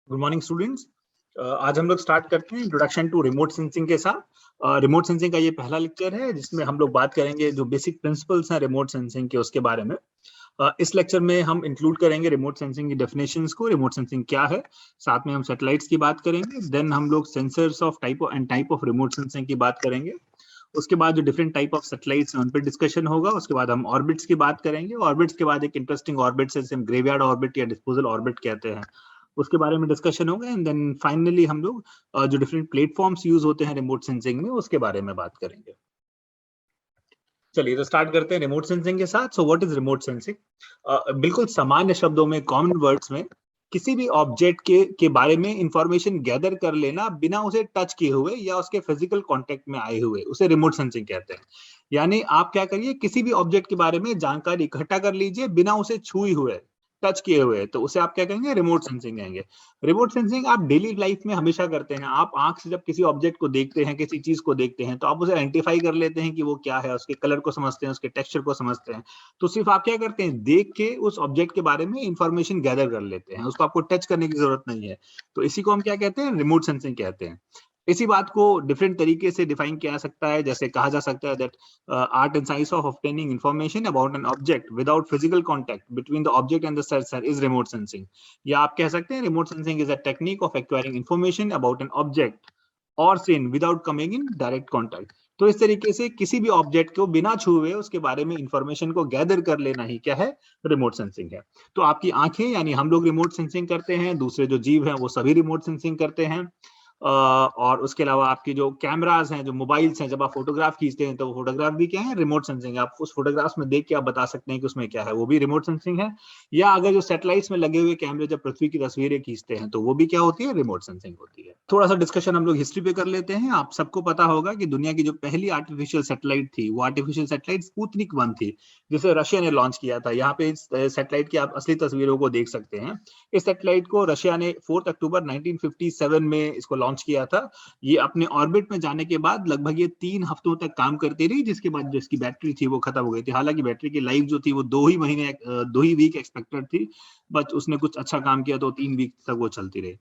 Good morning students. आज हम लोग स्टार्ट करते हैं इंट्रोडक्शन टू रिमोट सेंसिंग के साथ। रिमोट सेंसिंग का ये पहला लेक्चर है जिसमें हम लोग बात करेंगे जो बेसिक प्रिंसिपल्स हैं रिमोट सेंसिंग के उसके बारे में। इस लेक्चर में हम इंक्लूड करेंगे रिमोट सेंसिंग की डेफिनेशंस को, रिमोट सेंसिंग क्या है, साथ में हम सैटेलाइट्स की बात करेंगे, देन हम लोग sensors of type of remote sensing की बात करेंगे। उसके बाद जो डिफरेंट टाइप ऑफ सैटेलाइट्स हैं उन पर डिस्कशन होगा। उसके बाद हम ऑर्बिट्स की बात करेंगे। ऑर्बिट्स के बाद एक इंटरेस्टिंग ऑर्बिट है जिसे हम ग्रेवयार्ड ऑर्बिट या डिस्पोजल ऑर्बिट कहते हैं, उसके बारे में डिस्कशन होगा। एंड देन फाइनली हम लोग जो डिफरेंट प्लेटफॉर्म्स यूज होते हैं रिमोट सेंसिंग में उसके बारे में बात करेंगे। चलिए तो स्टार्ट करते हैं रिमोट सेंसिंग के साथ। So what is remote sensing? बिल्कुल सामान्य शब्दों में, कॉमन वर्ड्स में, किसी भी ऑब्जेक्ट के बारे में इंफॉर्मेशन गैदर कर लेना बिना उसे टच किए हुए या उसके फिजिकल कांटेक्ट में आए हुए, उसे रिमोट सेंसिंग कहते हैं। यानी आप क्या करिए, किसी भी ऑब्जेक्ट के बारे में जानकारी इकट्ठा कर लीजिए बिना उसे छुए हुए, टच किए हुए, तो उसे आप क्या कहेंगे? रिमोट सेंसिंग कहेंगे। रिमोट सेंसिंग आप डेली लाइफ में हमेशा करते हैं। आप आंख से जब किसी ऑब्जेक्ट को देखते हैं, किसी चीज को देखते हैं, तो आप उसे आइडेंटिफाई कर लेते हैं कि वो क्या है, उसके कलर को समझते हैं, उसके टेक्सचर को समझते हैं। तो सिर्फ आप क्या करते हैं, देख के उस ऑब्जेक्ट के बारे में इंफॉर्मेशन गैदर कर लेते हैं, उसको आपको टच करने की जरूरत नहीं है। तो इसी को हम क्या कहते हैं? रिमोट सेंसिंग कहते हैं। इसी बात को डिफरेंट तरीके से डिफाइन किया जा सकता है। जैसे कहा जा सकता है that art and science of obtaining information about an object without physical contact between the object and the sensor is remote sensing. या आप कह सकते हैं remote sensing is a technique of acquiring information about an object और scene without coming in direct contact. तो इस तरीके से किसी भी ऑब्जेक्ट को बिना छुए उसके बारे में इंफॉर्मेशन को गैदर कर लेना ही क्या है? रिमोट सेंसिंग है। तो आपकी आंखें, यानी हम लोग रिमोट सेंसिंग करते हैं, दूसरे जो जीव हैं वो सभी रिमोट सेंसिंग करते हैं। और उसके अलावा आपकी जो कैमरास हैं, जो मोबाइल्स हैं, जब आप फोटोग्राफ खींचते हैं तो वो फोटोग्राफ भी क्या है? रिमोट सेंसिंग है। आप उस फोटोग्राफ में देख के आप बता सकते हैं कि उसमें क्या है, वो भी रिमोट सेंसिंग है। या अगर जो सैटेलाइट्स में लगे हुए कैमरे जब पृथ्वी की तस्वीरें खींचते हैं तो वो भी क्या होती है? रिमोट सेंसिंग होती है। थोड़ा सा डिस्कशन हम लोग हिस्ट्री पे कर लेते हैं। आप सबको पता होगा कि दुनिया की जो पहली आर्टिफिशियल सैटेलाइट थी वो आर्टिफिशियल सैटेलाइट स्पुतनिक 1 थी, जिसे रशिया ने लॉन्च किया था। यहाँ पे इस सैटेलाइट की आप असली तस्वीरों को देख सकते हैं। इस सैटेलाइट को रशिया ने 4 अक्टूबर 1957 में इसको लॉन्च किया था। ये अपने ऑर्बिट में जाने के बाद लगभग ये 3 हफ्तों तक काम करती रही, जिसके बाद जो इसकी बैटरी थी वो खत्म हो गई थी। हालांकि बैटरी की लाइफ जो थी वो 2 ही वीक एक्सपेक्टेड थी, बट उसने कुछ अच्छा काम किया तो 3 वीक तक वो चलती रही।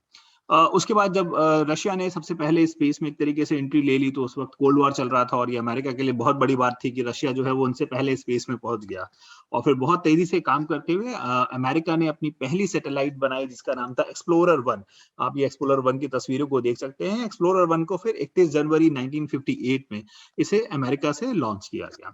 उसके बाद जब रशिया ने सबसे पहले स्पेस में एक तरीके से एंट्री ले ली, तो उस वक्त कोल्ड वॉर चल रहा था और ये अमेरिका के लिए बहुत बड़ी बात थी कि रशिया जो है वो उनसे पहले स्पेस में पहुंच गया। और फिर बहुत तेजी से काम करते हुए अमेरिका ने अपनी पहली सैटेलाइट बनाई जिसका नाम था एक्सप्लोरर 1। आप ये एक्सप्लोरर 1 की तस्वीरों को देख सकते हैं। एक्सप्लोरर 1 को फिर 31 जनवरी 1958 में इसे अमेरिका से लॉन्च किया गया।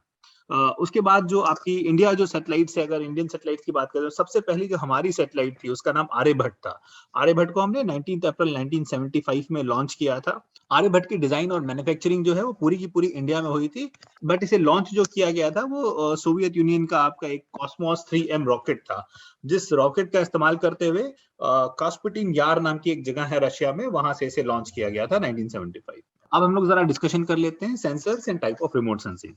उसके बाद जो आपकी इंडिया जो सैटेलाइट्स है, अगर इंडियन सैटेलाइट की बात करें तो सबसे पहली जो हमारी सैटेलाइट थी उसका नाम आर्यभट्ट था। आर्यभट्ट को हमने 19 अप्रैल 1975 में लॉन्च किया था। आर्यभट्ट की डिजाइन और मैन्युफैक्चरिंग जो है वो पूरी की पूरी इंडिया में हुई थी, बट इसे लॉन्च जो किया गया था वो सोवियत यूनियन का आपका एक कॉस्मोस 3M रॉकेट था, जिस रॉकेट का इस्तेमाल करते हुए कास्पुटिन यार नाम की एक जगह है रशिया में, वहां से इसे लॉन्च किया गया था 1975। अब हम लोग जरा डिस्कशन कर लेते हैं sensors and type of remote sensing.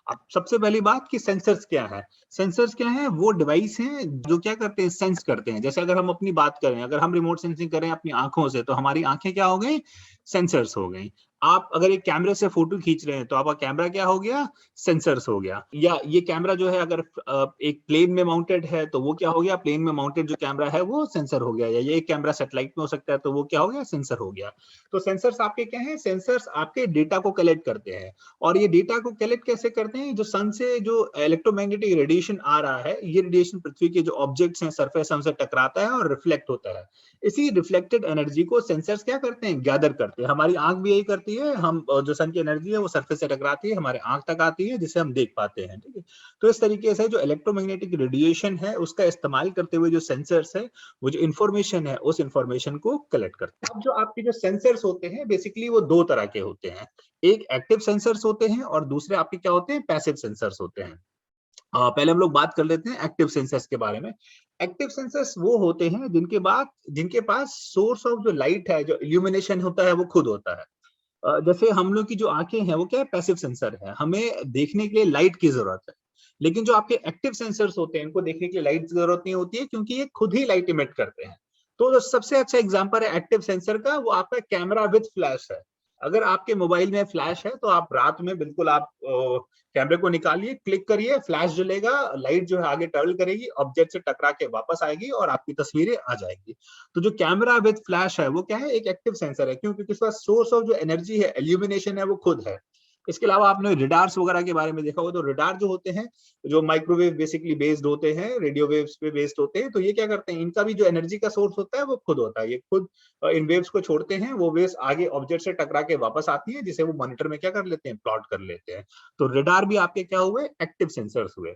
अब सबसे पहली बात कि सेंसर्स क्या है? सेंसर्स क्या है? वो डिवाइस हैं जो क्या करते हैं? सेंस करते हैं। जैसे अगर हम अपनी बात करें, अगर हम रिमोट सेंसिंग करें अपनी आंखों से, तो हमारी आंखें क्या हो गई? सेंसर्स हो गई। आप अगर एक कैमरे से फोटो खींच रहे हैं तो आपका कैमरा क्या हो गया? सेंसर्स हो गया। या ये कैमरा जो है अगर एक प्लेन में माउंटेड है तो वो क्या हो गया? प्लेन में माउंटेड जो कैमरा है वो सेंसर हो गया। या ये कैमरा सैटेलाइट में हो सकता है तो वो क्या हो गया? सेंसर हो गया। तो सेंसर्स आपके क्या है? सेंसर्स आपके डेटा को कलेक्ट करते हैं। और ये डेटा को कलेक्ट कैसे करते हैं? जो सन से जो इलेक्ट्रोमैग्नेटिक रेडिएशन आ रहा है, ये रेडिएशन पृथ्वी के जो ऑब्जेक्ट्स हैं सरफेस हमसे टकराता है और रिफ्लेक्ट होता है। इसी रिफ्लेक्टेड एनर्जी को सेंसर्स क्या करते हैं? गैदर करते हैं। हमारी आंख भी यही करती है। हम जो सन की एनर्जी है वो सरफेस से टकराती है, हमारे आंख तक आती है, जिसे हम देख पाते हैं। ठीक है। तो इस तरीके से जो इलेक्ट्रोमैग्नेटिक रेडिएशन है उसका इस्तेमाल करते हुए जो सेंसर्स है वो जो इंफॉर्मेशन है उस इंफॉर्मेशन को कलेक्ट करते हैं। अब जो आपके जो सेंसर्स होते हैं बेसिकली वो 2 तरह के होते हैं। एक एक्टिव सेंसर्स होते हैं और दूसरे आपके क्या होते हैं? पैसिव सेंसर्स होते हैं। पहले हम लोग बात कर लेते हैं एक्टिव सेंसर्स के बारे में। एक्टिव सेंसर्स वो होते हैं जिनके पास सोर्स ऑफ जो लाइट है, जो इल्यूमिनेशन होता है वो खुद होता है। जैसे हम लोग की जो आंखें हैं वो क्या है? पैसिव सेंसर है, हमें देखने के लिए लाइट की जरूरत है। लेकिन जो आपके एक्टिव सेंसर्स होते हैं इनको देखने के लिए लाइट की जरूरत नहीं होती है, क्योंकि ये खुद ही लाइट इमिट करते हैं। तो जो सबसे अच्छा एग्जांपल है एक्टिव सेंसर का वो आपका कैमरा विद फ्लैश है। अगर आपके मोबाइल में फ्लैश है तो आप रात में बिल्कुल आप कैमरे को निकालिए, क्लिक करिए, फ्लैश जलेगा, लाइट जो है आगे टर्न करेगी, ऑब्जेक्ट से टकरा के वापस आएगी और आपकी तस्वीरें आ जाएंगी। तो जो कैमरा विद फ्लैश है वो क्या है, एक एक्टिव सेंसर है, क्योंकि इसका सोर्स ऑफ जो एनर्जी है, इल्यूमिनेशन है, वो खुद है। इसके अलावा आपने रिडार्स वगैरह के बारे में देखा होगा, तो रिडार जो होते हैं, जो माइक्रोवेव बेसिकली बेस्ड होते हैं, रेडियो वेव्स पे बेस्ड होते हैं, तो ये क्या करते हैं, इनका भी जो एनर्जी का सोर्स होता है वो खुद होता है। ये खुद इन वेव्स को छोड़ते हैं, वो वेव्स आगे ऑब्जेक्ट से टकरा के वापस आती है, जिसे वो मॉनिटर में क्या कर लेते हैं, प्लॉट कर लेते हैं। तो रिडार भी आपके क्या हुए, एक्टिव सेंसर्स हुए।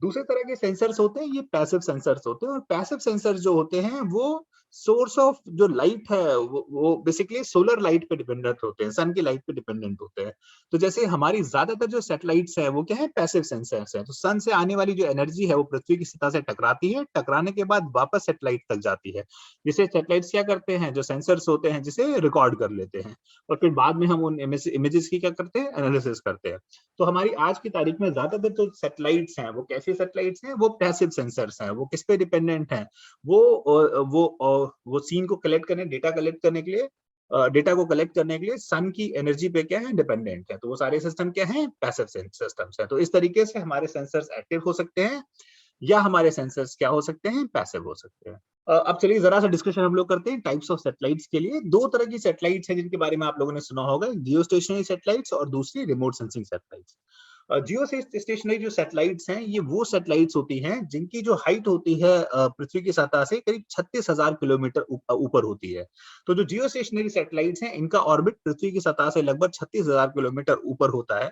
दूसरे तरह के सेंसर्स होते हैं, ये पैसिव सेंसर्स होते हैं, और पैसिव सेंसर्स जो होते हैं वो सोर्स ऑफ जो लाइट है वो बेसिकली सोलर लाइट पे डिपेंडेंट होते हैं, सन की लाइट पे डिपेंडेंट होते हैं। तो जैसे हमारी ज्यादातर जो सैटेलाइट्स है वो क्या है, पैसिव सेंसर्स है। तो सन से आने वाली जो एनर्जी है वो पृथ्वी की सतह से टकराती है, टकराने के बाद वापस सैटेलाइट तक जाती है, जिसे सैटेलाइट्स क्या करते हैं, जो सेंसर्स होते हैं, जिसे रिकॉर्ड कर लेते हैं, और फिर बाद में हम उन इमेजेस की क्या करते हैं, एनालिसिस करते हैं। तो हमारी आज की तारीख में ज्यादातर जो सैटेलाइट्स हैं वो कैसे सैटेलाइट्स हैं, वो पैसिव सेंसर्स हैं। वो किस पे डिपेंडेंट हैं, वो सीन को कलेक्ट करने, डेटा कलेक्ट करने के लिए, डेटा को कलेक्ट करने के लिए सन की एनर्जी पे क्या है, डिपेंडेंट है। तो वो सारे सिस्टम क्या हैं, पैसिव सिस्टम्स हैं। तो इस तरीके से हमारे सेंसर्स एक्टिव हो सकते हैं, या हमारे सेंसर्स क्या हो सकते हैं, पैसिव हो सकते हैं। अब चलिए जरा सा डिस्कशन हम लोग करते हैं टाइप्स ऑफ सैटेलाइट्स के लिए। दो तरह की सैटेलाइट्स हैं जिनके बारे में आप लोगों ने सुना होगा, जियो स्टेशनरी सैटेलाइट्स और दूसरी रिमोट सेंसिंग सैटेलाइट्स। जियो स्टेशनरी जो सैटेलाइट्स हैं, ये वो सैटेलाइट्स होती हैं जिनकी जो हाइट होती है पृथ्वी की सतह से करीब 36,000 किलोमीटर ऊपर होती है। तो जो जियो स्टेशनरी सैटेलाइट्स हैं, इनका ऑर्बिट पृथ्वी की सतह से लगभग 36,000 किलोमीटर ऊपर होता है।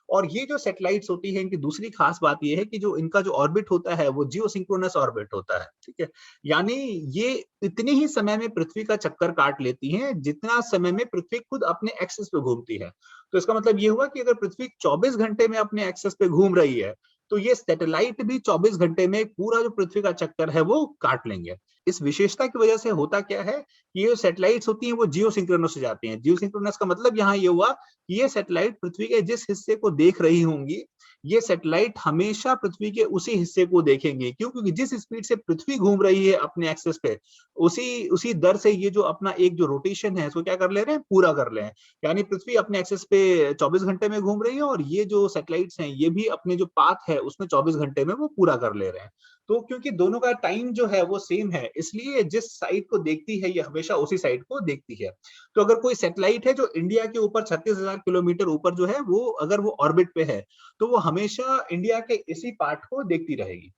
और ये जो सैटेलाइट्स होती है, इनकी दूसरी खास बात ये है कि जो इनका जो ऑर्बिट होता है वो जियो सिंक्रोनस ऑर्बिट होता है, ठीक है। यानी ये इतने ही समय में पृथ्वी का चक्कर काट लेती हैं जितना समय में पृथ्वी खुद अपने एक्सिस पे घूमती है। तो इसका मतलब ये हुआ कि अगर पृथ्वी 24 घंटे में अपने एक्सिस पे घूम रही है, तो ये सैटेलाइट भी 24 घंटे में पूरा जो पृथ्वी का चक्कर है वो काट लेंगे। इस विशेषता की वजह से होता क्या है, कि ये सैटेलाइट्स होती हैं वो जियो सिंक्रोनस से जाती हैं। जियो सिंक्रोनस का मतलब यहाँ ये हुआ कि ये सैटेलाइट पृथ्वी के जिस हिस्से को देख रही होंगी, ये सैटेलाइट हमेशा पृथ्वी के उसी हिस्से को देखेंगे। क्यों? क्योंकि जिस स्पीड से पृथ्वी घूम रही है अपने एक्सिस पे, उसी उसी दर से ये जो अपना एक जो रोटेशन है इसको क्या कर ले रहे हैं, पूरा कर ले रहे हैं। यानी पृथ्वी अपने एक्सिस पे 24 घंटे में घूम रही है, और ये जो सैटेलाइट्स हैं ये भी अपने जो पाथ है उसमें 24 घंटे में वो पूरा कर ले रहे हैं। तो क्योंकि दोनों का टाइम जो है वो सेम है, इसलिए जिस साइड को देखती है ये हमेशा उसी साइड को देखती है। तो अगर कोई सैटेलाइट है जो इंडिया के ऊपर 36,000 किलोमीटर ऊपर जो है, वो अगर वो ऑर्बिट पे है, तो वो हमेशा इंडिया के इसी पार्ट को देखती रहेगी।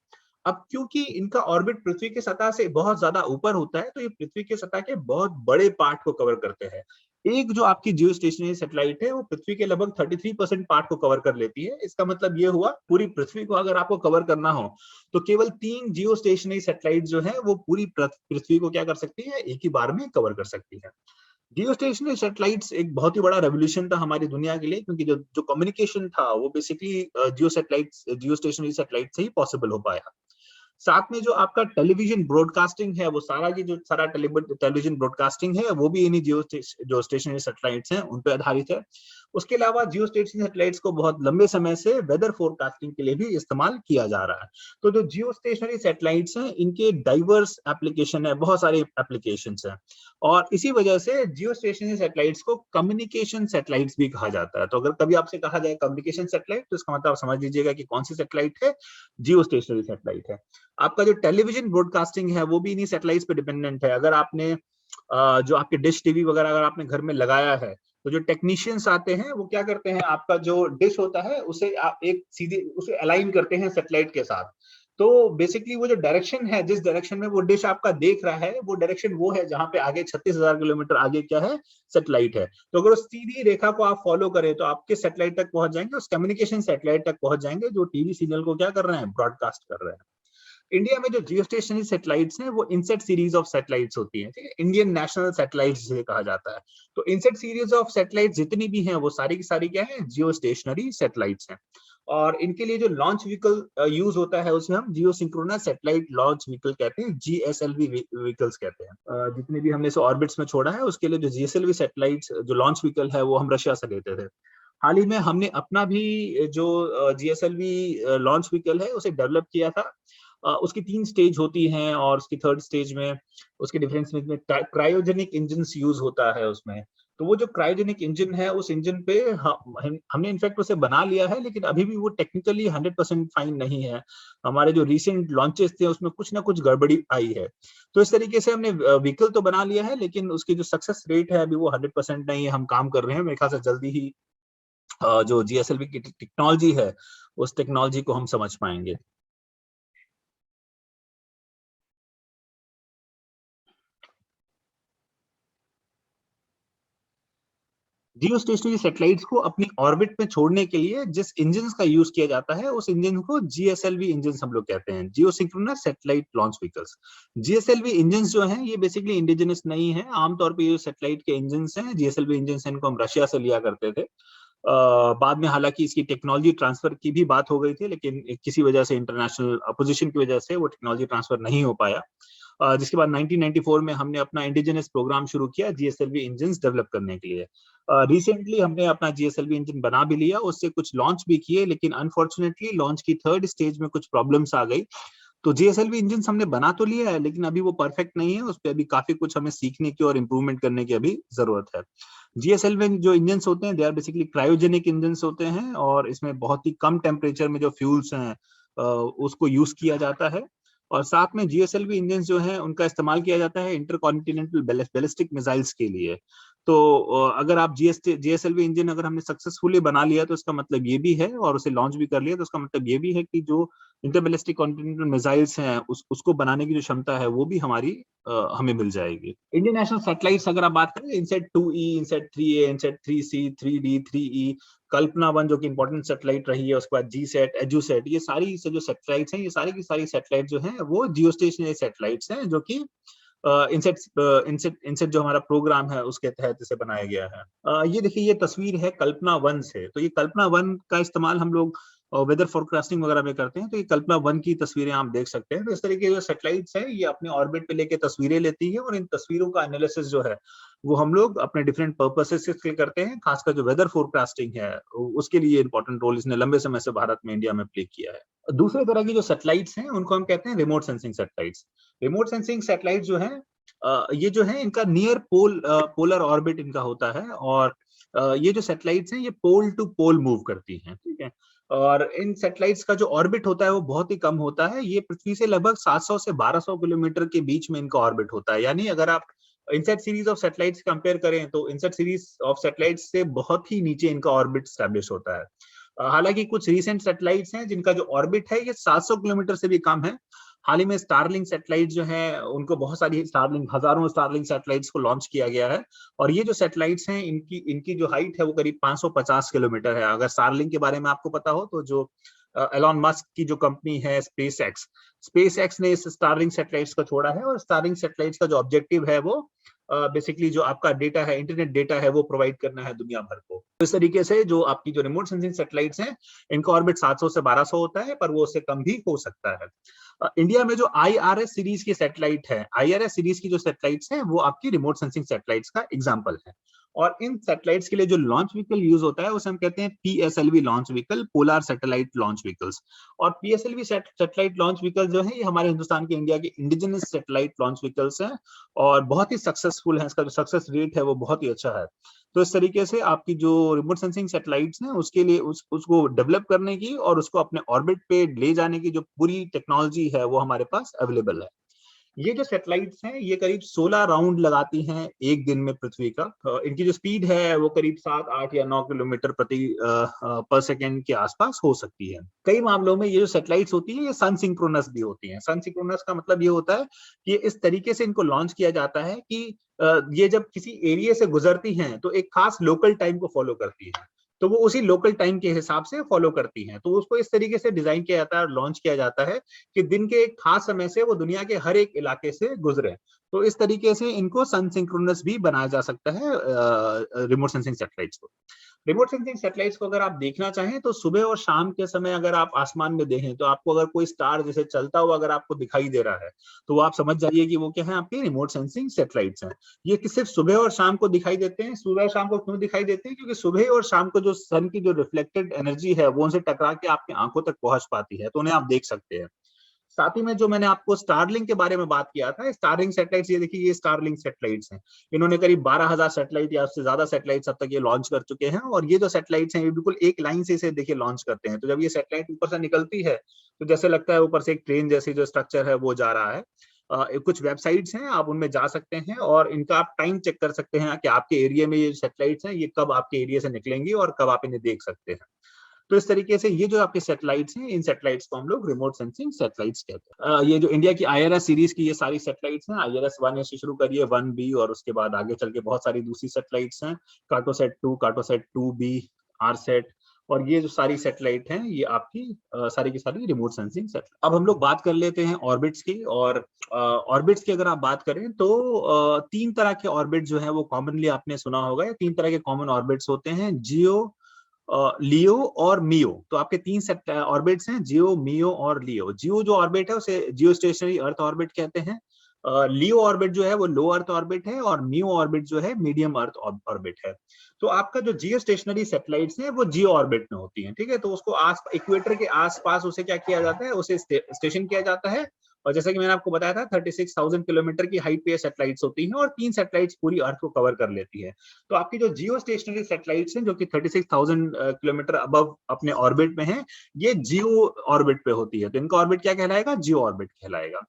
अब क्योंकि इनका ऑर्बिट पृथ्वी की सतह से बहुत ज्यादा ऊपर होता है, तो ये पृथ्वी की सतह के बहुत बड़े पार्ट को कवर करते हैं। एक जो आपकी जियो स्टेशनरी सैटेलाइट है वो पृथ्वी के लगभग 33% पार्ट को कवर कर लेती है। इसका मतलब ये हुआ, पूरी पृथ्वी को अगर आपको कवर करना हो, तो केवल 3 जियो स्टेशनरी सैटेलाइट जो है वो पूरी पृथ्वी को क्या कर सकती है, एक ही बार में कवर कर सकती है। जियो स्टेशनरी सैटेलाइट्स एक बहुत ही बड़ा रेवोल्यूशन था हमारी दुनिया के लिए, क्योंकि जो जो कम्युनिकेशन था वो बेसिकली जियो स्टेशनरी सैटेलाइट से ही पॉसिबल हो पाया। साथ में जो आपका टेलीविजन ब्रॉडकास्टिंग है, वो सारा की जो सारा टेलीविजन ब्रॉडकास्टिंग है वो भी इन्हीं जो स्टेशनरी सैटेलाइट्स हैं उन पे आधारित है। उसके अलावा जियो स्टेशनरी सैटेलाइट्स को बहुत लंबे समय से वेदर फोरकास्टिंग के लिए भी इस्तेमाल किया जा रहा है। तो जो जियो स्टेशनरी सैटेलाइट्स हैं इनके डाइवर्स एप्लीकेशन है, बहुत सारे एप्लीकेशंस हैं, और इसी वजह से जियो स्टेशनरी सैटेलाइट्स को कम्युनिकेशन सैटेलाइट्स भी कहा जाता है। तो अगर कभी आपसे कहा जाए कम्युनिकेशन सैटेलाइट, तो इसका मतलब आप समझ लीजिएगा कि कौन सी सैटेलाइट है, जियो स्टेशनरी सैटेलाइट है। आपका जो टेलीविजन ब्रॉडकास्टिंग है वो भी इन्हीं सैटेलाइट्स पे डिपेंडेंट है। अगर आपने जो आपके डिश टीवी वगैरह अगर आपने घर में लगाया है, तो जो टेक्नीशियंस आते हैं वो क्या करते हैं, आपका जो डिश होता है उसे आप एक सीधे उसे अलाइन करते हैं सैटेलाइट के साथ। तो बेसिकली वो जो डायरेक्शन है, जिस डायरेक्शन में वो डिश आपका देख रहा है, वो डायरेक्शन वो है जहां पे आगे 36,000 किलोमीटर आगे क्या है, सैटेलाइट है। तो अगर उस सीधी रेखा को आप फॉलो करें तो आपके सैटेलाइट तक पहुंच जाएंगे, उस कम्युनिकेशन सैटेलाइट तक पहुंच जाएंगे जो टीवी सिग्नल को क्या कर रहे हैं, ब्रॉडकास्ट कर रहे हैं। इंडिया में जो जियो स्टेशनरी सैटेलाइट्स हैं वो इनसेट सीरीज ऑफ सैटेलाइट्स होती हैं, ठीक है, इंडियन नेशनल सैटेलाइट्स जिसे कहा जाता है। तो इनसेट सीरीज ऑफ सैटेलाइट्स जितनी भी हैं वो सारी की सारी क्या है, जियो स्टेशनरी सैटेलाइट्स हैं। और इनके लिए जो लॉन्च व्हीकल यूज होता है उसे हम जियो सिंक्रोनस सैटेलाइट लॉन्च व्हीकल कहते हैं, जीएसएलवी व्हीकल्स कहते हैं। जितने भी हमने इसे ऑर्बिट्स में छोड़ा है उसके लिए जो जीएसएलवी सैटेलाइट्स जो लॉन्च व्हीकल है वो हम रशिया से लेते थे। हाल ही में हमने अपना भी जो जीएसएलवी लॉन्च व्हीकल है उसे डेवलप किया था। उसकी 3 स्टेज होती हैं, और उसकी 3rd स्टेज में उसके डिफरेंस में क्रायोजेनिक इंजन यूज होता है उसमें। तो वो जो क्रायोजेनिक इंजन है, उस इंजन पे हमने इनफैक्ट उसे बना लिया है, लेकिन अभी भी वो टेक्निकली 100% फाइन नहीं है। हमारे जो रिसेंट लॉन्चेस थे उसमें कुछ ना कुछ गड़बड़ी आई है। तो इस तरीके से हमने व्हीकल तो बना लिया है, लेकिन उसकी जो सक्सेस रेट है अभी वो 100% नहीं है। हम काम कर रहे हैं, मेरे ख्याल से जल्दी ही जो जीएसएलवी की टेक्नोलॉजी है, उस टेक्नोलॉजी को हम समझ पाएंगे। जियो स्टेशनरी सैटेलाइट्स को अपनी ऑर्बिट में छोड़ने के लिए जिस इंजन का यूज किया जाता है, उस इंजन को जीएसएलवी इंजन हम लोग कहते हैं, geosynchronous satellite launch vehicles. GSLV engine जो हैं ये बेसिकली इंडिजिनस नहीं है। आमतौर पे ये सैटेलाइट के इंजन हैं, जीएसएलवी इंजन इनको हम रशिया से लिया करते थे। बाद में हालांकि इसकी टेक्नोलॉजी ट्रांसफर की भी बात हो गई थी, लेकिन किसी वजह से इंटरनेशनल अपोजिशन की वजह से वो टेक्नोलॉजी ट्रांसफर नहीं हो पाया। जिसके बाद 1994 में हमने अपना इंडिजिनस प्रोग्राम शुरू किया जीएसएलवी इंजन डेवलप करने के लिए। रिसेंटली हमने अपना जीएसएलवी इंजन बना भी लिया, उससे कुछ लॉन्च भी किए, लेकिन अनफॉर्चुनेटली लॉन्च की थर्ड स्टेज में कुछ प्रॉब्लम्स आ गई। तो जीएसएलवी इंजन हमने बना तो लिया है, लेकिन अभी वो परफेक्ट नहीं है। उस पर अभी काफी कुछ हमें सीखने की और इम्प्रूवमेंट करने की अभी जरूरत है। जीएसएलवी जो इंजन होते हैं, they are basically cryogenic engine होते हैं, और इसमें बहुत ही कम टेम्परेचर में जो फ्यूल्स हैं उसको यूज किया जाता है। और साथ में जीएसएलवी इंजन जो है उनका इस्तेमाल किया जाता है इंटरकॉन्टिनेंटल बैलिस्टिक मिसाइल्स के लिए। तो अगर आप जीएसएलवी इंजन अगर हमने सक्सेसफुली बना लिया तो इसका मतलब ये भी है, और उसे लॉन्च भी कर लिया तो इसका मतलब ये भी है कि जो इंटरबैलिस्टिक कॉन्टिनेंटल मिसाइल्स हैं उसको बनाने की जो क्षमता है वो भी हमारी हमें मिल जाएगी। इंडियन नेशनल सैटेलाइट्स अगर आप बात करें, INSAT 2E, INSAT 3A, INSAT 3C, 3D, 3E, कल्पना 1 जो कि इंपॉर्टेंट सैटेलाइट रही है, उसके बाद जीसैट, एजुसेट, ये सारी से जो सैटेलाइट्स हैं, ये सारी की सारी सैटेलाइट जो हैं वो जियोस्टेशनरी सैटेलाइट्स हैं, जो कि इनसेट इनसेट इनसेट जो हमारा प्रोग्राम है उसके तहत इसे बनाया गया है। ये देखिए, ये तस्वीर है कल्पना 1 से। तो ये कल्पना 1 का इस्तेमाल हम लोग वेदर फोरकास्टिंग वगैरह में करते हैं। तो ये कल्पना 1 की तस्वीरें आप देख सकते हैं। तो इस तरीके जो सैटेलाइट्स है ये अपने ऑर्बिट पे लेके तस्वीरें लेती है, और इन तस्वीरों का एनालिसिस जो है वो हम लोग अपने डिफरेंट पर्पसेस के लिए करते हैं। खासकर जो वेदर फोरकास्टिंग है उसके लिए इंपॉर्टेंट रोल इसने लंबे समय से भारत में, इंडिया में प्ले किया है। दूसरे तरह की जो सैटेलाइट्स हैं उनको हम कहते हैं remote sensing satellites. Remote sensing satellite जो है ये जो है इनका नियर पोलर ऑर्बिट इनका होता है, और ये जो सैटेलाइट्स हैं ये पोल टू पोल मूव करती हैं, ठीक है। और इन सैटेलाइट्स का जो ऑर्बिट होता है वो बहुत ही कम होता है। ये पृथ्वी से लगभग 700 से 1200 किलोमीटर के बीच में इनका ऑर्बिट होता है। यानी अगर आप INSAT series of satellites compare करें तो इनसेट सीरीज ऑफ सैटेलाइट्स से बहुत ही नीचे इनका ऑर्बिट स्टैब्लिश होता है। हालांकि कुछ रीसेंट सैटेलाइट्स हैं जिनका जो ऑर्बिट है ये 700 किलोमीटर से भी कम है। हाल ही में स्टारलिंक सैटेलाइट जो है उनको बहुत सारी स्टारलिंक, हजारों स्टारलिंक सैटेलाइट्स को लॉन्च किया गया है, और ये जो सैटेलाइट्स हैं इनकी इनकी जो हाइट है वो करीब 550 किलोमीटर है। अगर स्टारलिंक के बारे में आपको पता हो तो जो एलॉन मस्क की जो कंपनी है स्पेस एक्स ने इस स्टारलिंक सैटेलाइट्स को छोड़ा है, और स्टारलिंक सैटेलाइट्स का जो ऑब्जेक्टिव है वो बेसिकली जो आपका डेटा है, इंटरनेट डेटा है, वो प्रोवाइड करना है दुनिया भर को। तो इस तरीके से जो आपकी जो रिमोट सेंसिंग सैटेलाइट्स हैं इनका ऑर्बिट 700 से 1200 होता है, पर वो उससे कम भी हो सकता है। इंडिया में जो आईआरएस सीरीज की सैटेलाइट है, आईआरएस सीरीज की जो सैटेलाइट्स हैं वो आपकी रिमोट सेंसिंग सैटेलाइट्स का एग्जांपल है। और इन सैटेलाइट्स के लिए जो लॉन्च व्हीकल यूज होता है उसे हम कहते हैं PSLV launch vehicle, polar satellite launch vehicles. और पीएसएलवी सैटेलाइट लॉन्च व्हीकल जो है ये हमारे हिंदुस्तान के, इंडिया के इंडिजिनस सैटेलाइट लॉन्च व्हीकल्स हैं, और बहुत ही सक्सेसफुल है। इसका जो सक्सेस रेट है वो बहुत ही अच्छा है। तो इस तरीके से आपकी जो रिमोट सेंसिंग सैटेलाइट्स हैं उसके लिए उसको डेवलप करने की और उसको अपने ऑर्बिट पे ले जाने की जो पूरी टेक्नोलॉजी है वो हमारे पास अवेलेबल है। ये जो सैटेलाइट्स हैं ये करीब 16 राउंड लगाती हैं एक दिन में पृथ्वी का। इनकी जो स्पीड है वो करीब 7, 8 या 9 किलोमीटर प्रति पर सेकेंड के आसपास हो सकती है। कई मामलों में ये जो सैटेलाइट्स होती है ये सन सिंक्रोनस भी होती हैं। सन सिंक्रोनस का मतलब ये होता है कि इस तरीके से इनको लॉन्च किया जाता है कि ये जब किसी एरिया से गुजरती हैं तो एक खास लोकल टाइम को फॉलो करती है, तो वो उसी लोकल टाइम के हिसाब से फॉलो करती हैं। तो उसको इस तरीके से डिजाइन किया जाता है और लॉन्च किया जाता है कि दिन के एक खास समय से वो दुनिया के हर एक इलाके से गुजरे। तो इस तरीके से इनको सन सिंक्रोनस भी बनाया जा सकता है रिमोट सेंसिंग सैटेलाइट्स को। रिमोट सेंसिंग सैटेलाइट्स को अगर आप देखना चाहें तो सुबह और शाम के समय अगर आप आसमान में देखें तो आपको अगर कोई स्टार जैसे चलता हुआ अगर आपको दिखाई दे रहा है तो वो आप समझ जाइए कि वो क्या है, आपके रिमोट सेंसिंग सैटेलाइट्स हैं। ये कि सिर्फ सुबह और शाम को दिखाई देते हैं। सुबह और शाम को क्यों दिखाई देते हैं? क्योंकि सुबह और शाम को जो सन की जो रिफ्लेक्टेड एनर्जी है वो उनसे टकरा के आपकी आंखों तक पहुंच पाती है, तो उन्हें आप देख सकते हैं। साथ ही में जो मैंने आपको स्टारलिंक के बारे में बात किया था, स्टारलिंक सैटेलाइट्स, ये देखिए ये स्टारलिंक सैटेलाइट्स हैं। इन्होंने करीब 12,000 सैटेलाइट या उससे ज्यादा सैटेलाइट्स अब तक ये लॉन्च कर चुके हैं, और ये जो सैटेलाइट्स हैं ये बिल्कुल एक लाइन से इसे देखिए लॉन्च करते हैं। तो जब ये सैटेलाइट ऊपर से निकलती है तो जैसे लगता है ऊपर से एक ट्रेन जैसी जो स्ट्रक्चर है वो जा रहा है। कुछ वेबसाइट्स हैं, आप उनमें जा सकते हैं और इनका आप टाइम चेक कर सकते हैं कि आपके एरिया में ये सैटेलाइट्स हैं ये कब आपके एरिया से निकलेंगी और कब आप इन्हें देख सकते हैं। तो इस तरीके से ये जो आपके सैटेलाइट्स हैं, इन सैटेलाइट्स को हम लोग रिमोट सेंसिंग सैटेलाइट्स कहते हैं। ये जो इंडिया की आईआरएस सीरीज की ये सारी सैटेलाइट्स हैं, आईआरएस 1 से शुरू करिए, 1B, और उसके बाद आगे चल के बहुत सारी दूसरी सैटेलाइट्स हैं, कार्टोसैट 2, कार्टोसैट 2B, आरसेट, और ये जो सारी सैटेलाइट हैं ये आपकी सारी की सारी रिमोट सेंसिंग सैटेलाइट। अब हम लोग बात कर लेते हैं ऑर्बिट्स की, और ऑर्बिट्स की अगर आप बात करें तो तीन तरह के ऑर्बिट जो है वो कॉमनली आपने सुना होगा, या तीन तरह के कॉमन ऑर्बिट्स होते हैं, जियो, लियो और मियो। तो आपके तीन सेट ऑर्बिट्स हैं, जियो, मियो और लियो। जियो जो ऑर्बिट है उसे जियो स्टेशनरी अर्थ ऑर्बिट कहते हैं। लियो ऑर्बिट जो है वो लो अर्थ ऑर्बिट है, और मियो ऑर्बिट जो है मीडियम अर्थ ऑर्बिट है। तो आपका जो जियो स्टेशनरी सैटेलाइट्स हैं वो जियो ऑर्बिट में होती हैं, ठीक है। तो उसको आस इक्वेटर के आसपास उसे क्या किया जाता है, उसे स्टेशन किया जाता है। और जैसा कि मैंने आपको बताया था 36,000 किलोमीटर की हाइट पे ये सैटेलाइट्स होती हैं, और तीन सैटेलाइट्स पूरी अर्थ को कवर कर लेती है। तो आपकी जो जियो स्टेशनरी सैटेलाइट्स हैं जो कि 36,000 किलोमीटर अबव अपने ऑर्बिट में हैं, ये जियो ऑर्बिट पे होती है। तो इनका ऑर्बिट क्या कहलाएगा, जियो ऑर्बिट कहलाएगा।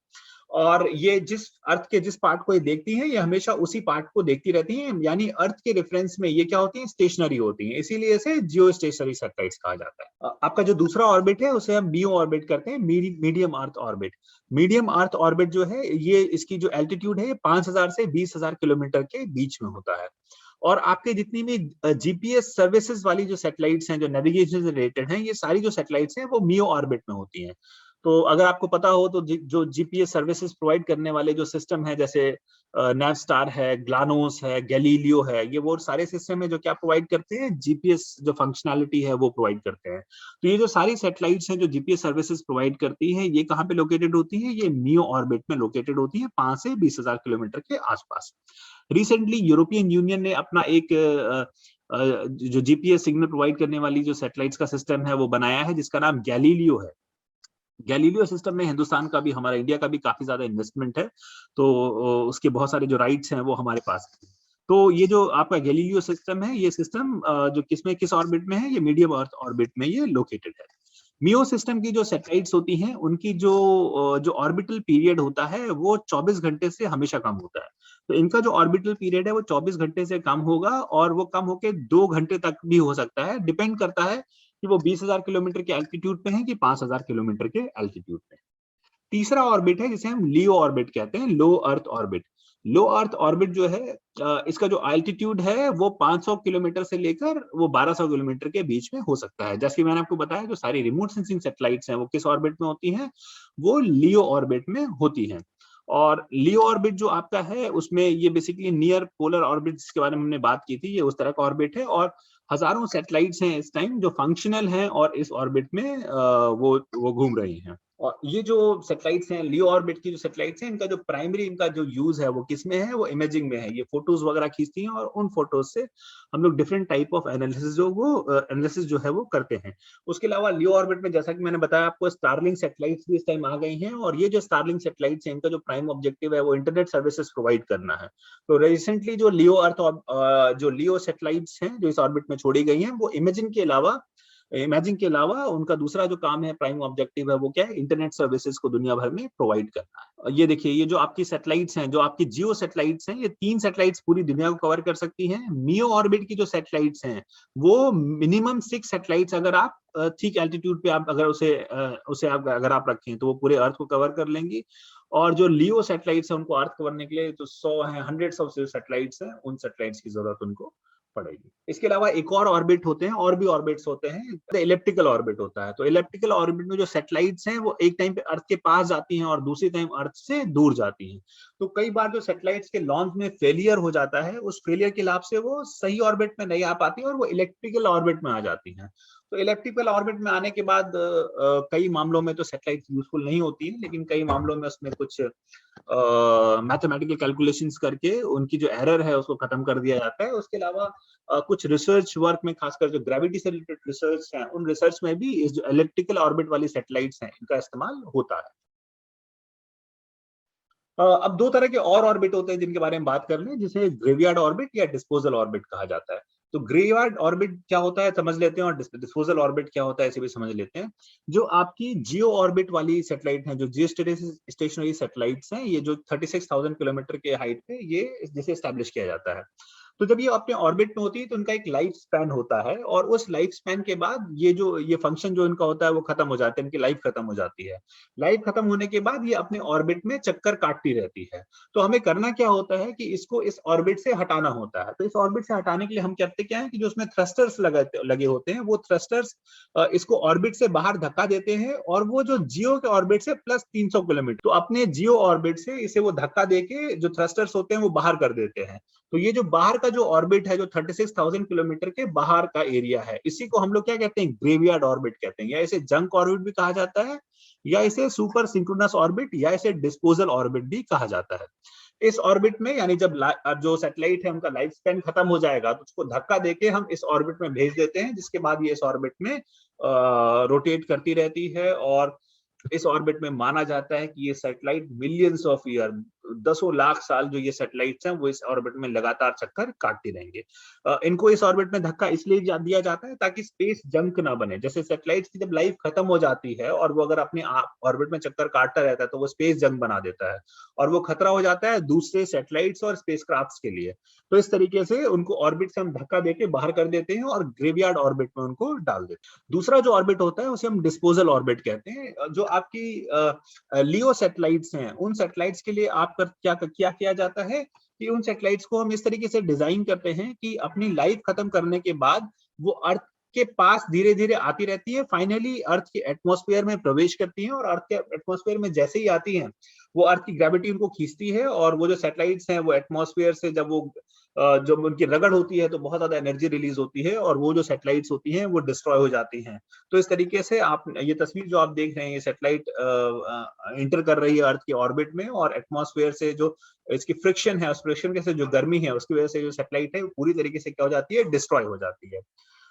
और ये जिस अर्थ के जिस पार्ट को ये देखती हैं ये हमेशा उसी पार्ट को देखती रहती हैं, यानी अर्थ के रेफरेंस में ये क्या होती हैं, स्टेशनरी होती हैं, इसीलिए इसे जियो स्टेशनरी सैटेलाइट्स कहा जाता है। आपका जो दूसरा ऑर्बिट है उसे हम मियो ऑर्बिट करते हैं, medium earth orbit. Medium earth orbit जो है ये इसकी जो एल्टीट्यूड है 5,000 से 20,000 किलोमीटर के बीच में होता है। और आपके जितनी भी जीपीएस सर्विसेज वाली जो सैटेलाइट्स हैं, जो नेविगेशन से रिलेटेड हैं, ये सारी जो सैटेलाइट्स हैं वो मियो ऑर्बिट में होती हैं। तो अगर आपको पता हो तो जो जीपीएस सर्विसेज प्रोवाइड करने वाले जो सिस्टम है, जैसे नैवस्टार है, ग्लानोस है, गैलीलियो है, ये वो सारे सिस्टम है जो क्या प्रोवाइड करते हैं, जीपीएस जो फंक्शनैलिटी है वो प्रोवाइड करते हैं। तो ये जो सारी सैटेलाइट्स हैं जो जीपीएस सर्विसेज प्रोवाइड करती हैं, ये कहाँ पे लोकेटेड होती है, ये मियो ऑर्बिट में लोकेटेड होती है, 5 से 20,000 किलोमीटर के आसपास। रिसेंटली यूरोपियन यूनियन ने अपना एक जो जीपीएस सिग्नल प्रोवाइड करने वाली जो सैटेलाइट्स का सिस्टम है वो बनाया है, जिसका नाम गैलीलियो है। गैलीलियो सिस्टम में हिंदुस्तान का भी, हमारा इंडिया का भी काफी ज्यादा इन्वेस्टमेंट है। तो उसके बहुत सारे जो राइट्स हैं वो हमारे पास हैं। तो ये जो आपका गैलीलियो सिस्टम है, ये सिस्टम जो किस ऑर्बिट में है, ये मीडियम अर्थ ऑर्बिट में ये लोकेटेड है। मियो सिस्टम की जो सैटेलाइट्स होती हैं उनकी जो ऑर्बिटल पीरियड होता है वो 24 घंटे से हमेशा कम होता है। तो इनका जो ऑर्बिटल पीरियड है वो 24 घंटे से कम होगा, और वो कम होके 2 घंटे तक भी हो सकता है, डिपेंड करता है कि वो 20,000 किलोमीटर के एल्टीट्यूड पे है कि 5,000 किलोमीटर के एल्टीट्यूड पे। तीसरा ऑर्बिट है जिसे हम लियो ऑर्बिट कहते हैं, लो अर्थ ऑर्बिट। लो अर्थ ऑर्बिट जो है इसका जो एल्टीट्यूड है वो 500 किलोमीटर से लेकर वो 1200 किलोमीटर के बीच में हो सकता है। जैसे कि मैंने आपको बताया जो सारी रिमोट सेंसिंग सैटेलाइट्स हैं वो किस ऑर्बिट में होती हैं, वो लियो ऑर्बिट में होती हैं। और लियो ऑर्बिट जो आपका है उसमें ये बेसिकली नियर पोलर ऑर्बिट जिसके बारे में हमने बात की थी, ये उस तरह का ऑर्बिट है। और हजारों सैटेलाइट्स हैं इस टाइम जो फंक्शनल हैं और इस ऑर्बिट में वो घूम रही हैं। और ये जो सैटेलाइट्स हैं, लियो ऑर्बिट की जो सैटेलाइट्स हैं, इनका जो प्राइमरी इनका जो यूज है वो किसमें है, वो इमेजिंग में है। ये फोटोज वगैरह खींचती हैं और उन फोटोज से हम लोग डिफरेंट टाइप ऑफ एनालिसिस जो है वो करते हैं। उसके अलावा लियो ऑर्बिट में जैसा कि मैंने बताया आपको, स्टारलिंक सैटेलाइट्स भी इस टाइम आ गई हैं, और ये जो स्टारलिंक सैटेलाइट्स हैं इनका जो प्राइम ऑब्जेक्टिव है वो इंटरनेट सर्विसेज प्रोवाइड करना है। तो रिसेंटली जो लियो सैटेलाइट्स हैं जो इस ऑर्बिट में छोड़ी गई हैं, वो इमेजिंग के अलावा उनका दूसरा जो काम है, प्राइम ऑब्जेक्टिव है, वो क्या है, इंटरनेट सर्विसेज को दुनिया भर में प्रोवाइड करना है। और ये देखिए, ये जो आपकी सैटेलाइट्स हैं, जो आपकी जियो सैटेलाइट्स हैं, ये 3 सैटेलाइट्स पूरी दुनिया को कवर कर सकती हैं। मियो ऑर्बिट की जो सैटेलाइट्स हैं वो मिनिमम 6 सैटेलाइट्स अगर आप ठीक एल्टीट्यूड पे आप अगर उसे आप अगर आप रखें तो वो पूरे अर्थ को कवर कर लेंगी। और जो लियो सैटेलाइट्स हैं उनको अर्थ कवर करने के लिए तो 100 है, हंड्रेड्स ऑफ सैटेलाइट्स हैं, उन सैटेलाइट्स की जरूरत उनको पड़ेगी। इसके अलावा एक और ऑर्बिट होते हैं, और भी ऑर्बिट्स होते हैं, इलेप्टिकल ऑर्बिट होता है। तो इलेप्टिकल ऑर्बिट में जो सैटेलाइट्स हैं वो एक टाइम पे अर्थ के पास जाती हैं और दूसरी टाइम अर्थ से दूर जाती हैं। तो कई बार जो सैटेलाइट्स के लॉन्च में फेलियर हो जाता है, उस फेलियर के लाभ से वो सही ऑर्बिट में नहीं आ पाती और वो इलेक्ट्रिकल ऑर्बिट में आ जाती हैं। तो इलेक्ट्रिकल ऑर्बिट में आने के बाद कई मामलों में तो सैटेलाइट यूजफुल नहीं होती है, लेकिन कई मामलों में उसमें कुछ मैथमेटिकल कैलकुलेशंस करके उनकी जो एरर है उसको खत्म कर दिया जाता है। उसके अलावा कुछ रिसर्च वर्क में, खासकर जो ग्रेविटी से रिलेटेड रिसर्च है, उन रिसर्च में भी इस जो इलेक्ट्रिकल ऑर्बिट वाली सैटेलाइट्स हैं इनका इस्तेमाल होता है। अब दो तरह के और ऑर्बिट होते हैं जिनके बारे में बात कर लें, जिसे ग्रेवयार्ड ऑर्बिट या डिस्पोजल ऑर्बिट कहा जाता है। तो ग्रेवयार्ड ऑर्बिट क्या होता है समझ लेते हैं, और डिस्पोजल ऑर्बिट क्या होता है इसे भी समझ लेते हैं। जो आपकी जियो ऑर्बिट वाली सैटेलाइट है, जो जियो स्टेशनरी सैटेलाइट्स हैं, ये जो 36,000 किलोमीटर के हाइट पे ये जिसे स्टैब्लिश किया जाता है। तो जब ये अपने ऑर्बिट में होती है तो उनका एक लाइफ स्पैन होता है, और उस लाइफ स्पैन के बाद ये फंक्शन जो इनका होता है वो खत्म हो जाते हैं, इनकी लाइफ खत्म हो जाती है। लाइफ खत्म होने के बाद ये अपने ऑर्बिट में चक्कर काटती रहती है। तो हमें करना क्या होता है कि इसको इस ऑर्बिट से हटाना होता है। तो इस ऑर्बिट से हटाने के लिए हम करते क्या है कि जो उसमें थ्रस्टर्स लगे होते हैं, वो थ्रस्टर्स इसको ऑर्बिट से बाहर धक्का देते हैं, और वो जो जियो के ऑर्बिट से प्लस 300 किलोमीटर, तो अपने जियो ऑर्बिट से इसे वो धक्का देके जो थ्रस्टर्स होते हैं वो बाहर कर देते हैं। तो ये जो बाहर का जो ऑर्बिट है, जो 36,000 किलोमीटर के बाहर का एरिया है, इसी को हम लोग क्या कहते हैं, ग्रेवयार्ड ऑर्बिट कहते हैं, या इसे जंक ऑर्बिट भी कहा जाता है, या इसे सुपर सिंक्रोनस ऑर्बिट, या इसे डिस्पोजल ऑर्बिट भी कहा जाता है। इस ऑर्बिट में यानी जब जो सैटेलाइट है उनका लाइफ स्पैन खत्म हो जाएगा तो उसको धक्का देके हम इस ऑर्बिट में भेज देते हैं, जिसके बाद ये इस ऑर्बिट में रोटेट करती रहती है। और इस ऑर्बिट में माना जाता है कि ये सैटेलाइट मिलियंस ऑफ ईयर, दसों लाख साल जो ये सैटेलाइट्स हैं वो इस ऑर्बिट में लगातार चक्कर काटती रहेंगे। इनको इस ऑर्बिट में धक्का इसलिए दिया जाता है ताकि स्पेस जंक ना बने। जैसे सैटेलाइट्स की जब लाइफ खत्म हो जाती है और वो अगर अपने ऑर्बिट में चक्कर काटता रहता है तो वो स्पेस जंक बना देता है, और वो खतरा हो जाता है दूसरे सैटेलाइट्स और स्पेसक्राफ्ट्स के लिए। तो इस तरीके से उनको ऑर्बिट से हम धक्का देके बाहर कर देते हैं और ग्रेवयार्ड ऑर्बिट में उनको डाल देते हैं। दूसरा जो ऑर्बिट होता है उसे हम डिस्पोजल ऑर्बिट कहते हैं। जो आपकी लियो सैटेलाइट्स हैं, उन सैटेलाइट्स के लिए आप क्या किया जाता है कि उन सैटेलाइट्स को हम इस तरीके से डिजाइन करते हैं कि अपनी लाइफ खत्म करने के बाद वो अर्थ के पास धीरे धीरे आती रहती है, फाइनली अर्थ के एटमॉस्फेयर में प्रवेश करती हैं, और अर्थ के एटमॉस्फेयर में जैसे ही आती हैं वो अर्थ की ग्रेविटी उनको खींचती है, और वो जो सैटेलाइट्स हैं वो एटमॉस्फेयर से जब वो जब उनकी रगड़ होती है तो बहुत ज्यादा एनर्जी रिलीज होती है, और वो जो सैटेलाइट्स होती हैं वो डिस्ट्रॉय हो जाती हैं। तो इस तरीके से आप ये तस्वीर जो आप देख रहे हैं, ये सैटेलाइट इंटर कर रही है अर्थ के ऑर्बिट में, और एटमॉस्फेयर से जो इसकी फ्रिक्शन है, उस फ्रिक्शन के से जो गर्मी है उसकी वजह से जो सैटेलाइट है वो पूरी तरीके से क्या हो जाती है, डिस्ट्रॉय हो जाती है।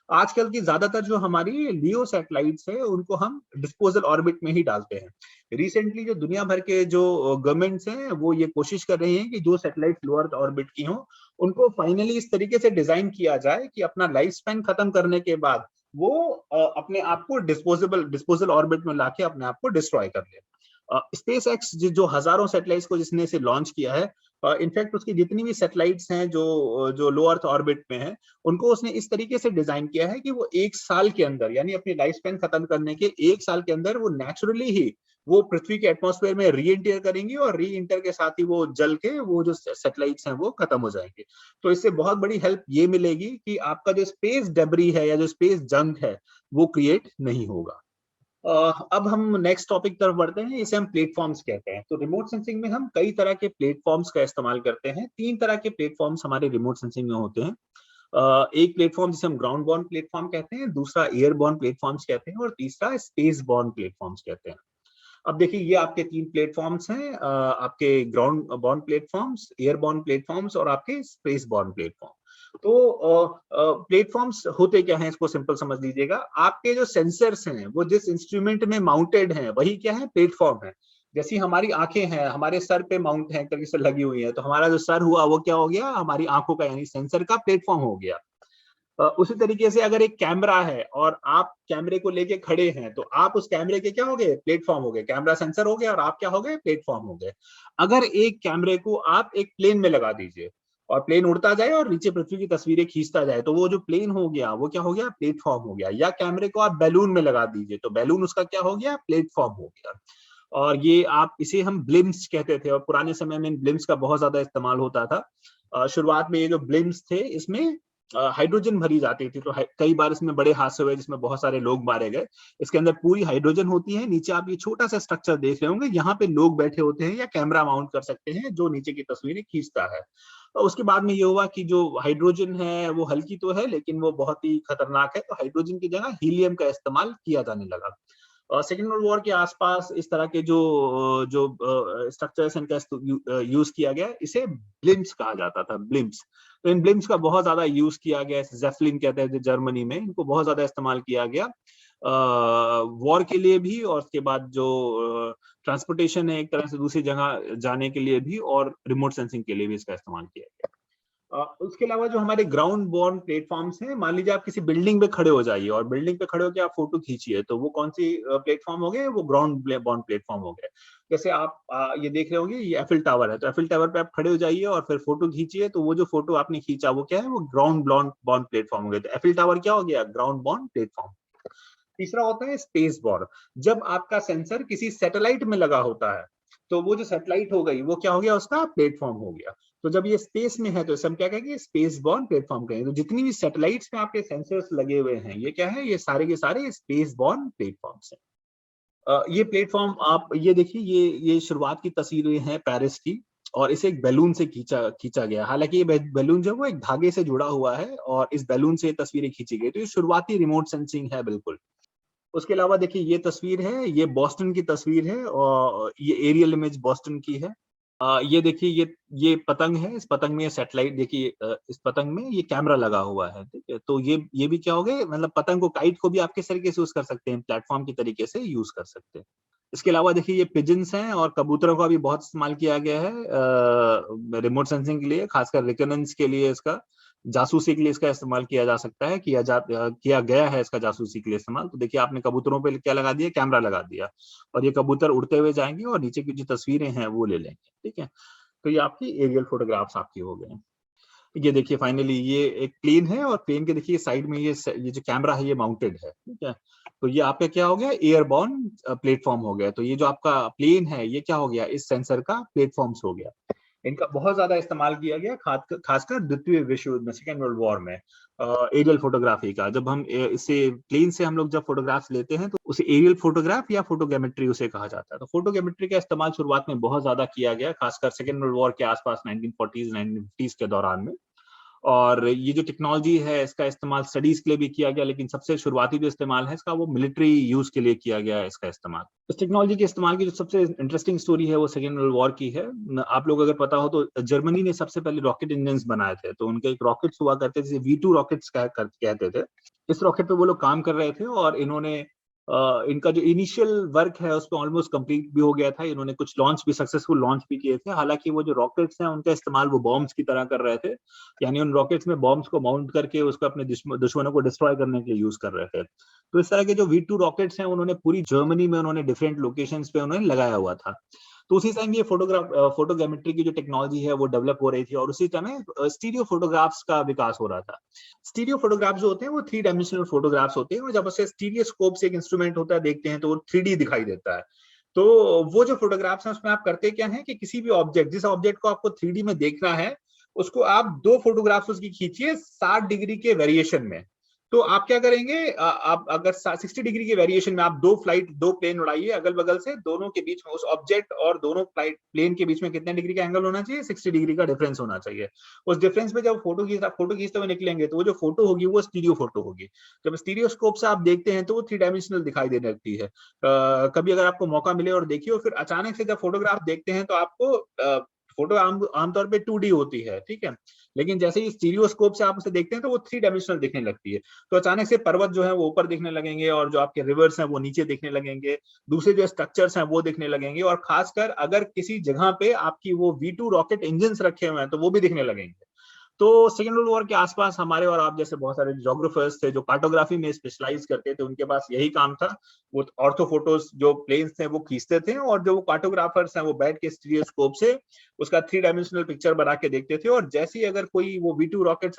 आजकल की ज्यादातर जो हमारी लियो सैटेलाइट्स है उनको हम डिस्पोजल ऑर्बिट में ही डालते हैं। रिसेंटली जो दुनिया भर के जो गवर्नमेंट्स हैं वो ये कोशिश कर रही हैं कि जो सैटेलाइट लो अर्थ ऑर्बिट की हो उनको फाइनली इस तरीके से डिजाइन किया जाए कि अपना लाइफ स्पैन खत्म करने के बाद वो अपने आप को डिस्पोजल ऑर्बिट में लाके अपने आप को डिस्ट्रॉय कर ले। स्पेस एक्स जो हजारों सैटेलाइट्स को जिसने इसे लॉन्च किया है, इनफैक्ट उसकी जितनी भी सैटेलाइट्स हैं जो जो लो अर्थ ऑर्बिट में हैं, उनको उसने इस तरीके से डिजाइन किया है कि वो 1 साल के अंदर, यानी अपनी लाइफ स्पैन खत्म करने के 1 साल के अंदर वो नेचुरली ही वो पृथ्वी के एटमॉस्फेयर में री इंटर करेंगी, और री इंटर के साथ ही वो जल के वो जो सैटेलाइट्स हैं वो खत्म हो जाएंगे। तो इससे बहुत बड़ी हेल्प ये मिलेगी कि आपका जो स्पेस डेब्री है या जो स्पेस जंक है वो क्रिएट नहीं होगा। अब हम नेक्स्ट टॉपिक तरफ बढ़ते हैं, इसे हम प्लेटफॉर्म्स कहते हैं। तो रिमोट सेंसिंग में हम कई तरह के प्लेटफॉर्म्स का इस्तेमाल करते हैं। 3 तरह के प्लेटफॉर्म्स हमारे रिमोट सेंसिंग में होते हैं। एक प्लेटफॉर्म जिसे हम ग्राउंड बॉर्न प्लेटफॉर्म कहते हैं, दूसरा एयरबॉर्न प्लेटफॉर्म्स कहते हैं, और तीसरा स्पेस बॉर्न प्लेटफॉर्म्स कहते हैं। अब देखिए ये आपके 3 प्लेटफॉर्म्स हैं, आपके ground born platforms, airborne platforms और आपके स्पेस बॉर्न प्लेटफॉर्म। तो प्लेटफॉर्म्स होते क्या हैं इसको सिंपल समझ लीजिएगा। आपके जो सेंसर्स हैं वो जिस इंस्ट्रूमेंट में माउंटेड हैं वही क्या है, प्लेटफॉर्म है। जैसी हमारी आंखें हैं हमारे सर पे माउंट है, तरीके से लगी हुई है, तो हमारा जो सर हुआ वो क्या हो गया, हमारी आंखों का यानी सेंसर का प्लेटफॉर्म हो गया। उसी तरीके से अगर एक कैमरा है और आप कैमरे को लेके खड़े हैं तो आप उस कैमरे के क्या हो गए, प्लेटफॉर्म हो गए। कैमरा सेंसर हो गया और आप क्या हो गए, प्लेटफॉर्म हो गए। अगर एक कैमरे को आप एक प्लेन में लगा दीजिए और प्लेन उड़ता जाए और नीचे पृथ्वी की तस्वीरें खींचता जाए, तो वो जो प्लेन हो गया वो क्या हो गया, प्लेटफॉर्म हो गया। या कैमरे को आप बैलून में लगा दीजिए तो बैलून उसका क्या हो गया, प्लेटफॉर्म हो गया। और ये आप इसे हम ब्लिम्स कहते थे, और पुराने समय में ब्लिम्स का बहुत ज्यादा इस्तेमाल होता था। शुरुआत में ये जो ब्लिम्स थे इसमें हाइड्रोजन भरी जाती थी, तो कई बार इसमें बड़े हादसे हुए जिसमें बहुत सारे लोग मारे गए। इसके अंदर पूरी हाइड्रोजन होती है, नीचे आप ये छोटा सा स्ट्रक्चर देख रहे होंगे, यहाँ पे लोग बैठे होते हैं या कैमरा माउंट कर सकते हैं जो नीचे की तस्वीरें खींचता है। और उसके बाद में ये हुआ कि जो हाइड्रोजन है वो हल्की तो है लेकिन वो बहुत ही खतरनाक है, तो हाइड्रोजन की जगह हीलियम का इस्तेमाल किया जाने लगा। सेकेंड वर्ल्ड वॉर के आसपास इस तरह के जो जो स्ट्रक्चर्स इनका यूज किया गया, इसे ब्लिम्स कहा जाता था, ब्लिम्स। तो इन ब्लिम्स का बहुत ज्यादा यूज किया गया, जेफलिन कहते हैं जर्मनी में, इनको बहुत ज्यादा इस्तेमाल किया गया। वॉर के लिए भी, और उसके बाद जो ट्रांसपोर्टेशन है एक तरह से दूसरी जगह जाने के लिए भी, और रिमोट सेंसिंग के लिए भी इसका इस्तेमाल किया गया। उसके अलावा जो हमारे ग्राउंड बॉर्न प्लेटफॉर्म्स हैं, मान लीजिए आप किसी बिल्डिंग पे खड़े हो जाइए और बिल्डिंग पे खड़े होकर आप फोटो खींचिए, तो वो कौन सी प्लेटफॉर्म हो गए? वो ग्राउंड बॉर्न प्लेटफॉर्म हो गए। जैसे आप ये देख रहे होंगे, ये एफिल टावर है, तो एफिल टावर पे आप खड़े हो जाइए और फिर फोटो खींचिए, तो वो जो फोटो आपने खींचा वो क्या है? वो ग्राउंड बॉर्न प्लेटफॉर्म हो गया। तो एफिल टावर क्या हो गया? Ground born platform. तीसरा होता है स्पेस बॉर्न। जब आपका सेंसर किसी सैटेलाइट में लगा होता है, तो वो जो सैटेलाइट हो गई वो क्या हो गया? उसका प्लेटफॉर्म हो गया। तो जब ये स्पेस में है तो इसे हम क्या कहेंगे? स्पेस बॉर्न प्लेटफॉर्म कहेंगे। तो जितनी भी सैटेलाइट्स में आपके सेंसर्स लगे हुए हैं, ये क्या है? ये सारे के सारे स्पेस बॉर्न प्लेटफॉर्म्स हैं। ये प्लेटफॉर्म आप ये देखिए, ये शुरुआत की तस्वीरें हैं पेरिस की, और इसे एक बैलून से खींचा खींचा गया। हालांकि ये बैलून जो है वो एक धागे से जुड़ा हुआ है, और इस बैलून से ये तस्वीरें खींची गई। तो ये शुरुआती रिमोट सेंसिंग है बिल्कुल। उसके अलावा देखिए, ये तस्वीर है, ये बॉस्टन की तस्वीर है, और ये एरियल इमेज बॉस्टन की है। ये देखिए, ये पतंग है, इस पतंग में ये सैटेलाइट देखिए, इस पतंग में ये कैमरा लगा हुआ है, ठीक है? तो ये भी क्या हो गए? मतलब पतंग को, काइट को भी आप किस तरीके से यूज कर सकते हैं? प्लेटफॉर्म की तरीके से यूज कर सकते हैं। इसके अलावा देखिए, ये पिजन्स हैं, और कबूतरों का भी बहुत इस्तेमाल किया गया है रिमोट सेंसिंग के लिए, खासकर रिकनेंस के लिए, इसका जासूसी के लिए इसका इस्तेमाल किया जा सकता है, किया गया है इसका जासूसी के लिए इस्तेमाल। तो देखिए, आपने कबूतरों पे क्या लगा दिया? कैमरा लगा दिया, और ये कबूतर उड़ते हुए जाएंगे और नीचे की जो तस्वीरें हैं वो ले लेंगे, ठीक है? तो ये आपकी एरियल फोटोग्राफ्स आपकी हो गए। ये देखिए, फाइनली ये एक प्लेन है, और प्लेन के देखिए साइड में ये जो कैमरा है ये माउंटेड है, ठीक है? तो ये आपका क्या हो गया? एयरबॉर्न प्लेटफॉर्म हो गया। तो ये जो आपका प्लेन है ये क्या हो गया? इस सेंसर का प्लेटफॉर्म्स हो गया। इनका बहुत ज्यादा इस्तेमाल किया गया, खासकर द्वितीय विश्व युद्ध में, सेकेंड वर्ल्ड वॉर में, एरियल फोटोग्राफी का। जब हम इससे प्लेन से हम लोग जब फोटोग्राफ्स लेते हैं, तो उसे एरियल फोटोग्राफ या फोटोग्रामेट्री उसे कहा जाता है। तो फोटोग्रामेट्री का इस्तेमाल शुरुआत में बहुत ज्यादा किया गया, खासकर सेकेंड वर्ल्ड वॉर के आसपास 1940s 1950s के दौरान में। और ये जो टेक्नोलॉजी है इसका इस्तेमाल स्टडीज के लिए भी किया गया, लेकिन सबसे शुरुआती जो इस्तेमाल है इसका, वो मिलिट्री यूज के लिए किया गया है इसका इस्तेमाल। इस टेक्नोलॉजी के इस्तेमाल की जो सबसे इंटरेस्टिंग स्टोरी है वो सेकेंड वर्ल्ड वॉर की है। आप लोग अगर पता हो तो जर्मनी ने सबसे पहले रॉकेट इंजन बनाए थे। तो उनके एक रॉकेट्स हुआ करते थे, V2 रॉकेट्स कहते थे। इस रॉकेट पे वो लोग काम कर रहे थे, और इन्होंने इनका जो इनिशियल वर्क है उस पर ऑलमोस्ट कंप्लीट भी हो गया था। इन्होंने कुछ लॉन्च भी, सक्सेसफुल लॉन्च भी किए थे। हालांकि वो जो रॉकेट्स हैं उनका इस्तेमाल वो बॉम्ब्स की तरह कर रहे थे, यानी उन रॉकेट्स में बॉम्ब्स को माउंट करके उसको अपने दुश्मनों को डिस्ट्रॉय करने के लिए यूज कर रहे थे। तो इस तरह के जो V2 रॉकेट्स हैं उन्होंने पूरी जर्मनी में उन्होंने डिफरेंट लोकेशंस पे उन्होंने लगाया हुआ था। तो उसी टाइम ये फोटोग्रामेट्री की जो टेक्नोलॉजी है वो डेवलप हो रही थी, और उसी टाइम स्टीरियो फोटोग्राफ्स का विकास हो रहा था। स्टीरियो फोटोग्राफ्स जो होते हैं वो 3 डायमेंशनल फोटोग्राफ्स होते हैं, और जब उसे स्टीरियोस्कोप से एक इंस्ट्रूमेंट होता है देखते हैं तो वो 3D दिखाई देता है। तो वो जो फोटोग्राफ्स हैं उसमें आप करते क्या है कि किसी भी ऑब्जेक्ट, जिस ऑब्जेक्ट को आपको 3D में देखना है, उसको आप 2 फोटोग्राफ्स उसकी खींचिए 60 डिग्री के वेरिएशन में। तो आप क्या करेंगे? आप अगर 60 डिग्री के वेरिएशन में आप 2 प्लेन उड़ाइए अगल बगल से, दोनों के बीच में, उस ऑब्जेक्ट और दोनों प्लेन के बीच में कितने डिग्री का एंगल होना चाहिए? 60 डिग्री का डिफरेंस होना चाहिए। उस डिफरेंस में जब फोटो खींचते हुए निकलेंगे तो वो जो फोटो होगी वो स्टीरियो फोटो होगी। जब स्टीरियोस्कोप से आप देखते हैं तो वो 3 डायमेंशनल दिखाई देने लगती है। कभी अगर आपको मौका मिले और देखिए, और फिर अचानक से जब फोटोग्राफ देखते हैं तो आपको फोटो आमतौर पे 2D होती है, ठीक है? लेकिन जैसे ही स्टीरियोस्कोप से आप उसे देखते हैं तो वो 3 डायमेंशनल दिखने लगती है। तो अचानक से पर्वत जो है वो ऊपर दिखने लगेंगे, और जो आपके रिवर्स हैं वो नीचे दिखने लगेंगे, दूसरे जो स्ट्रक्चर्स हैं वो दिखने लगेंगे, और खासकर अगर किसी जगह पे आपकी वो V2 रॉकेट इंजन रखे हुए हैं तो वो भी दिखने लगेंगे। तो सेकेंड वर्ल्ड वॉर के आसपास हमारे और आप जैसे बहुत सारे जोग्राफर्स थे जो कार्टोग्राफी में स्पेशलाइज करते थे, उनके पास यही काम था। वो ऑर्थो फोटोज जो प्लेन्स थे वो खींचते थे, और जो वो कार्टोग्राफर्स हैं वो बैठ के स्टीरियोस्कोप से उसका 3 डायमेंशनल पिक्चर बना के देखते थे। और जैसे ही अगर कोई वो V2 रॉकेट्स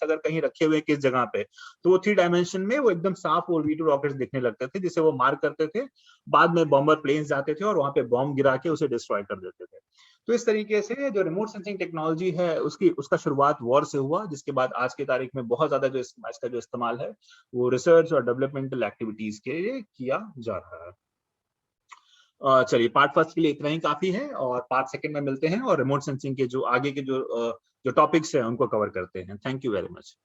अगर कहीं रखे हुए किस जगह पे, तो वो 3 डायमेंशन में वो एकदम साफ वो V2 रॉकेट्स दिखने लगते थे, जिसे वो मार करते थे। बाद में बॉम्बर प्लेन्स जाते थे और वहां पे बॉम्ब गिरा के उसे डिस्ट्रॉय कर देते थे। तो इस तरीके से जो रिमोट सेंसिंग टेक्नोलॉजी है उसका शुरुआत वॉर से हुआ, जिसके बाद आज की तारीख में बहुत ज्यादा इसका जो इस्तेमाल है वो रिसर्च और डेवलपमेंटल एक्टिविटीज के लिए किया जा रहा है। चलिए, पार्ट फर्स्ट के लिए इतना ही काफी है, और पार्ट सेकंड में मिलते हैं और रिमोट सेंसिंग के जो आगे के जो टॉपिक्स हैं उनको कवर करते हैं। Thank you very much.